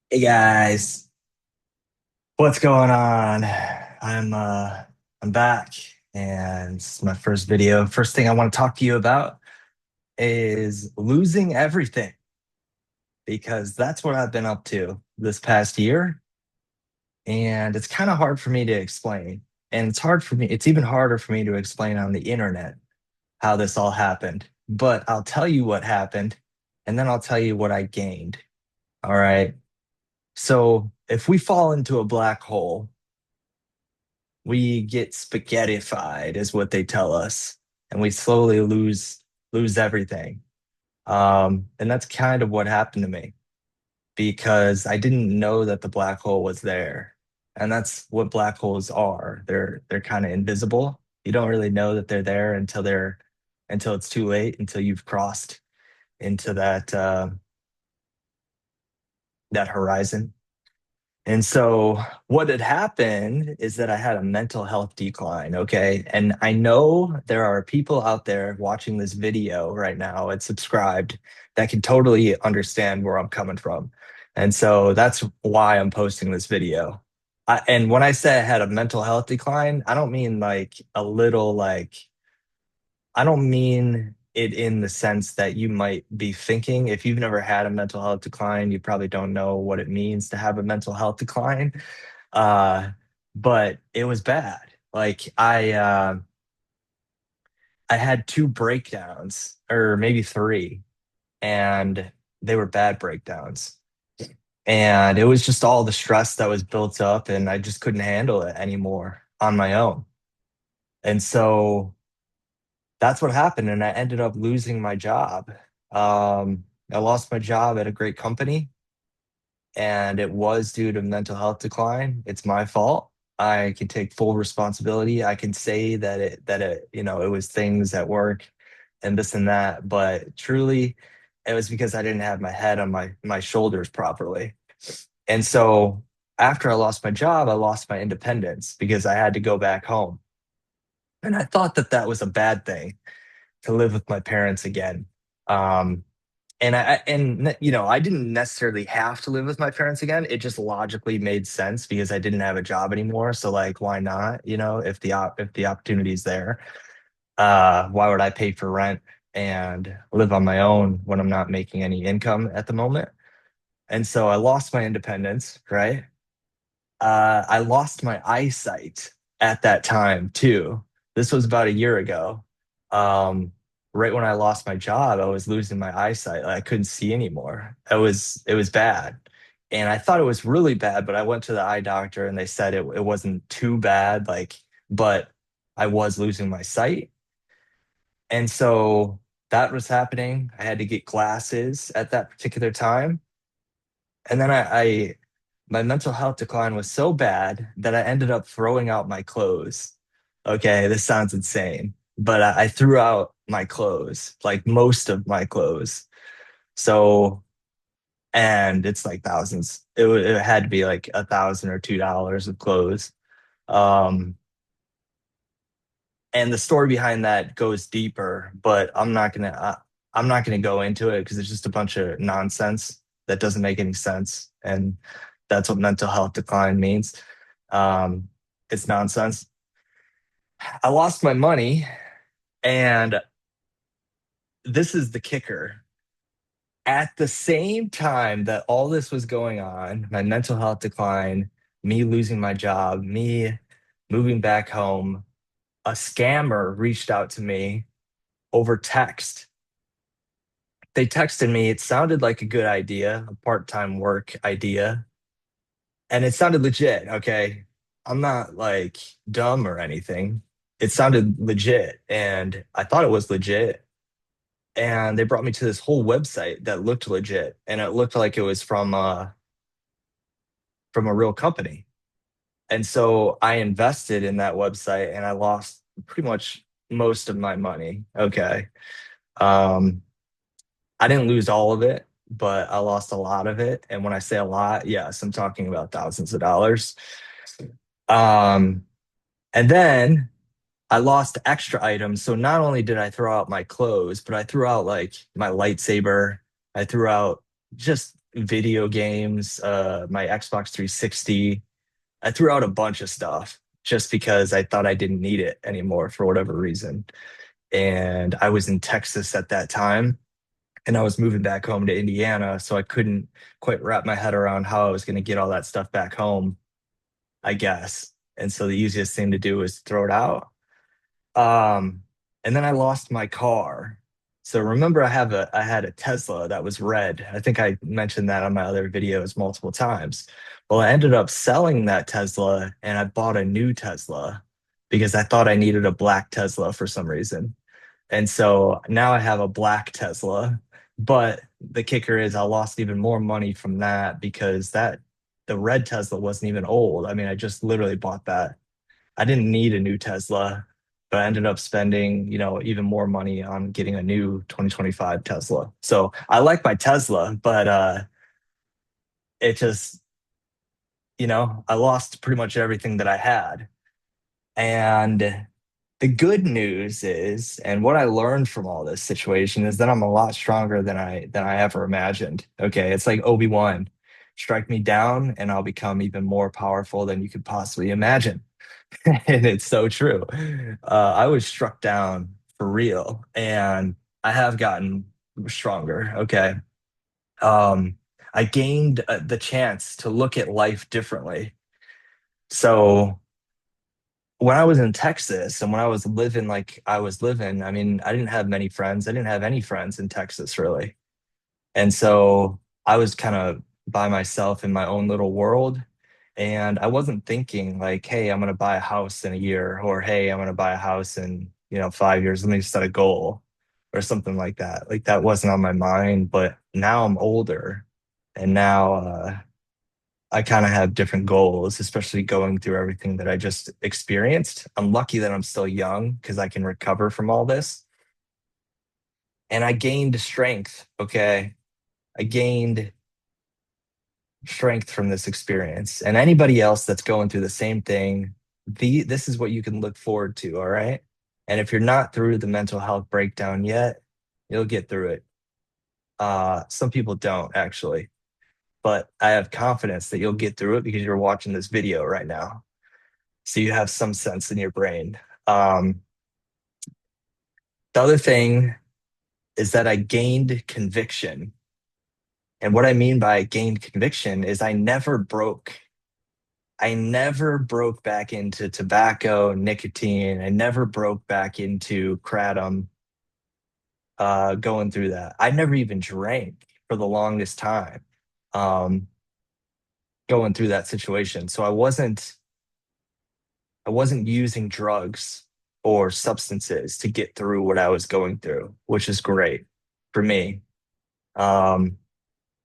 Hey guys, what's going on? I'm back and it's my first video. First thing I want to talk to you about is losing everything because that's what I've been up to this past year and it's kind of hard for me to explain. And it's even harder for me to explain on the internet how this all happened. But I'll tell you what happened and then I'll tell you what I gained. All right. So, if we fall into a black hole, we get spaghettified is what they tell us, and we slowly lose everything. And that's kind of what happened to me because I didn't know that the black hole was there. And that's what black holes are. They're kind of invisible. You don't really know that they're there until it's too late, until you've crossed into that horizon. And so what had happened is that I had a mental health decline, okay? And I know there are people out there watching this video right now and subscribed that can totally understand where I'm coming from. And so that's why I'm posting this video. And when I say I had a mental health decline, I don't mean like a little I don't mean it in the sense that you might be thinking. If you've never had a mental health decline, you probably don't know what it means to have a mental health decline. Uh, but it was bad. I had two breakdowns, or maybe three, and they were bad breakdowns. And it was just all the stress that was built up, and I just couldn't handle it anymore on my own. And so that's what happened, and I ended up losing my job. I lost my job at a great company, and it was due to mental health decline. It's my fault. I can take full responsibility. I can say it was things at work and this and that, but truly it was because I didn't have my head on my shoulders properly. And so after I lost my job, I lost my independence because I had to go back home. And I thought that that was a bad thing to live with my parents again. Um, I didn't necessarily have to live with my parents again. It just logically made sense because I didn't have a job anymore. So like, why not? If the opportunity is there, why would I pay for rent and live on my own when I'm not making any income at the moment? And so I lost my independence, right? I lost my eyesight at that time too. This was about a year ago. Um, right when I lost my job, I was losing my eyesight. Like, I couldn't see anymore. It was bad. And I thought it was really bad, but I went to the eye doctor and they said it wasn't too bad, but I was losing my sight. And so that was happening. I had to get glasses at that particular time. And then my mental health decline was so bad that I ended up throwing out my clothes. Okay, this sounds insane, but I threw out my clothes, like most of my clothes. So, and it's like thousands. It had to be like $1,000 or $2 of clothes. Um, and the story behind that goes deeper, but I'm not gonna go into it because it's just a bunch of nonsense that doesn't make any sense, and that's what mental health decline means. Um, it's nonsense. I lost my money, and this is the kicker. At the same time that all this was going on, my mental health decline, me losing my job, me moving back home, a scammer reached out to me over text. They texted me. It sounded like a good idea, a part-time work idea, and it sounded legit. Okay. I'm not like dumb or anything. It sounded legit, and I thought it was legit. And they brought me to this whole website that looked legit, and it looked like it was from a real company. And so I invested in that website, and I lost pretty much most of my money. Okay. Um, I didn't lose all of it, but I lost a lot of it. And when I say a lot, yes, I'm talking about thousands of dollars. Um, and then I lost extra items. So not only did I throw out my clothes, but I threw out like my lightsaber. I threw out just video games, my Xbox 360. I threw out a bunch of stuff just because I thought I didn't need it anymore for whatever reason. And I was in Texas at that time, and I was moving back home to Indiana, so I couldn't quite wrap my head around how I was going to get all that stuff back home, I guess. And so the easiest thing to do was throw it out. Um, and then I lost my car. So remember I had a Tesla that was red. I think I mentioned that on my other videos multiple times. Well, I ended up selling that Tesla and I bought a new Tesla because I thought I needed a black Tesla for some reason. And so now I have a black Tesla, but the kicker is I lost even more money from that because that the red Tesla wasn't even old. I mean, I just literally bought that. I didn't need a new Tesla, but I ended up spending, even more money on getting a new 2025 Tesla. So I like my Tesla, but it just, I lost pretty much everything that I had. And the good news is, and what I learned from all this situation is that I'm a lot stronger than I ever imagined. Okay, it's like Obi-Wan. Strike me down and I'll become even more powerful than you could possibly imagine. And it's so true. I was struck down for real, and I have gotten stronger. Okay. Um, I gained the chance to look at life differently. So when I was in Texas and when I was living like I was living, I mean, I didn't have many friends. I didn't have any friends in Texas really. And so I was kind of by myself in my own little world. And I wasn't thinking like, hey, I'm going to buy a house in a year, or hey, I'm going to buy a house in, 5 years. Let me set a goal or something like that. Like that wasn't on my mind. But now I'm older and now I kind of have different goals, especially going through everything that I just experienced. I'm lucky that I'm still young because I can recover from all this. And I gained strength. Okay. I gained strength from this experience. And anybody else that's going through the same thing, this is what you can look forward to, all right? And if you're not through the mental health breakdown yet, you'll get through it. Some people don't actually, but I have confidence that you'll get through it because you're watching this video right now. So you have some sense in your brain. Um, the other thing is that I gained conviction. And what I mean by gained conviction is I never broke back into tobacco, nicotine. I never broke back into kratom, going through that. I never even drank for the longest time, um, going through that situation. So I wasn't using drugs or substances to get through what I was going through, which is great for me. Um,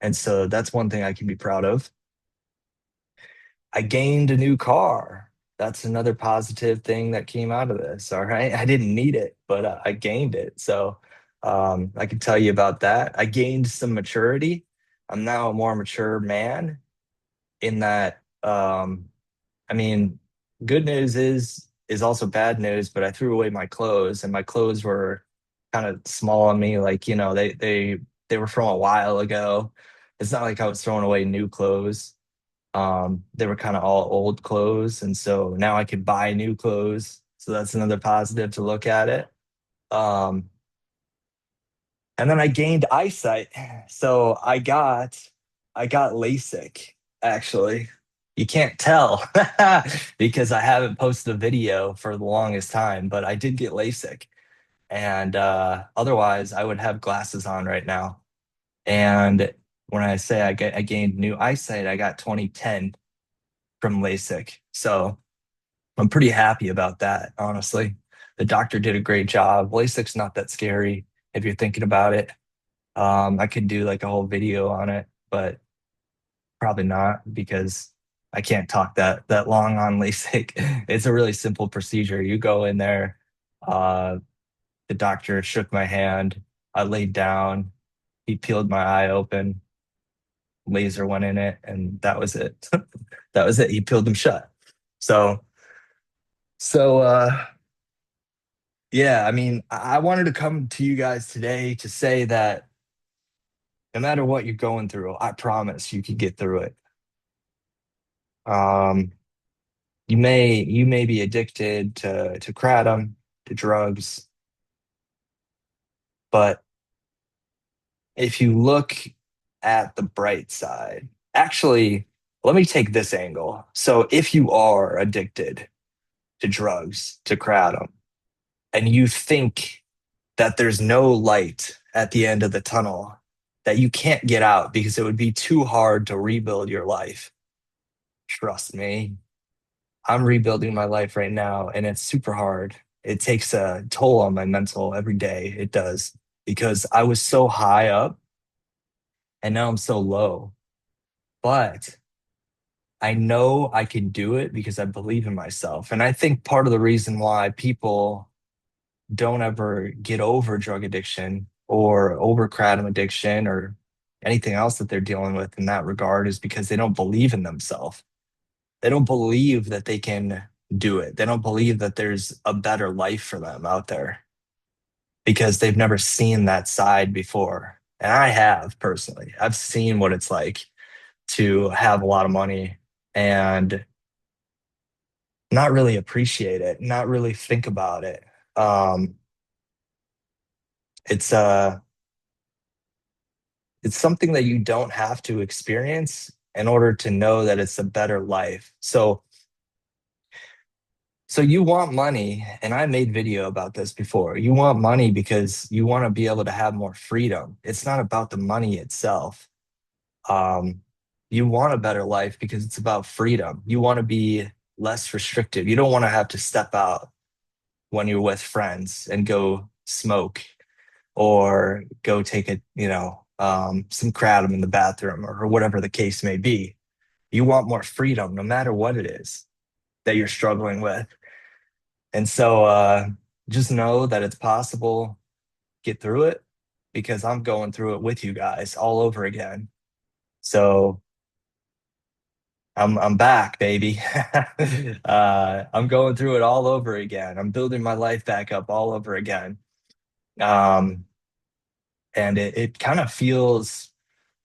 and so that's one thing I can be proud of. I gained a new car. That's another positive thing that came out of this. All right. I didn't need it, but I gained it. So I can tell you about that. I gained some maturity. I'm now a more mature man in that, I mean, good news is also bad news, but I threw away my clothes and my clothes were kind of small on me. Like, they were from a while ago. It's not like I was throwing away new clothes. They were kind of all old clothes, and so now I could buy new clothes. So that's another positive to look at it. Um, and then I gained eyesight. So I got LASIK actually. You can't tell because I haven't posted a video for the longest time, but I did get LASIK. And otherwise I would have glasses on right now. And when I say I gained new eyesight, I got 2010 from LASIK. So I'm pretty happy about that, honestly. The doctor did a great job. LASIK's not that scary if you're thinking about it. I could do like a whole video on it, but probably not because I can't talk that long on LASIK. It's a really simple procedure. You go in there, uh, the doctor shook my hand, I laid down, he peeled my eye open, laser went in it, and that was it. That was it. He peeled them shut. So so yeah, I mean, I wanted to come to you guys today to say that No matter what you're going through, I promise you can get through it. Um, you may be addicted to kratom, to drugs, but if you look at the bright side, actually, let me take this angle. So if you are addicted to drugs, to kratom, and you think that there's no light at the end of the tunnel, that you can't get out because it would be too hard to rebuild your life, trust me, I'm rebuilding my life right now and it's super hard. It takes a toll on my mental every day. It does because I was so high up and now I'm so low. But I know I can do it because I believe in myself. And I think part of the reason why people don't ever get over drug addiction or over kratom addiction or anything else that they're dealing with in that regard is because they don't believe in themselves. They don't believe that they can do it. They don't believe that there's a better life for them out there because they've never seen that side before. And I have personally. I've seen what it's like to have a lot of money and not really appreciate it, not really think about it. Um, it's it's something that you don't have to experience in order to know that it's a better life. So you want money, and I made video about this before. You want money because you want to be able to have more freedom. It's not about the money itself. Um, you want a better life because it's about freedom. You want to be less restrictive. You don't want to have to step out when you're with friends and go smoke or go take some kratom in the bathroom or whatever the case may be. You want more freedom no matter what it is that you're struggling with. And so just know that it's possible. Get through it because I'm going through it with you guys all over again. So I'm back, baby. I'm going through it all over again. I'm building my life back up all over again. Um, and it kind of feels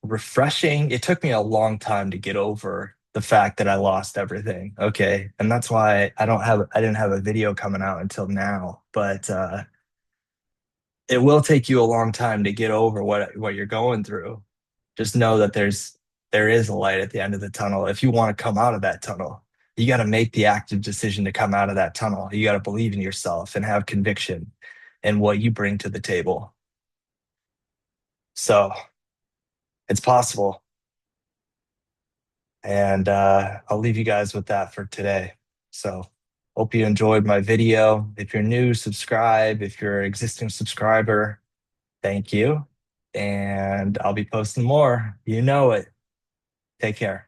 refreshing. It took me a long time to get over the fact that I lost everything. Okay. And that's why I didn't have a video coming out until now. But it will take you a long time to get over what you're going through. Just know that there is a light at the end of the tunnel. If you want to come out of that tunnel, you got to make the active decision to come out of that tunnel. You got to believe in yourself and have conviction in what you bring to the table. So it's possible. And I'll leave you guys with that for today. So hope you enjoyed my video. If you're new, subscribe. If you're an existing subscriber, thank you. And I'll be posting more. You know it. Take care.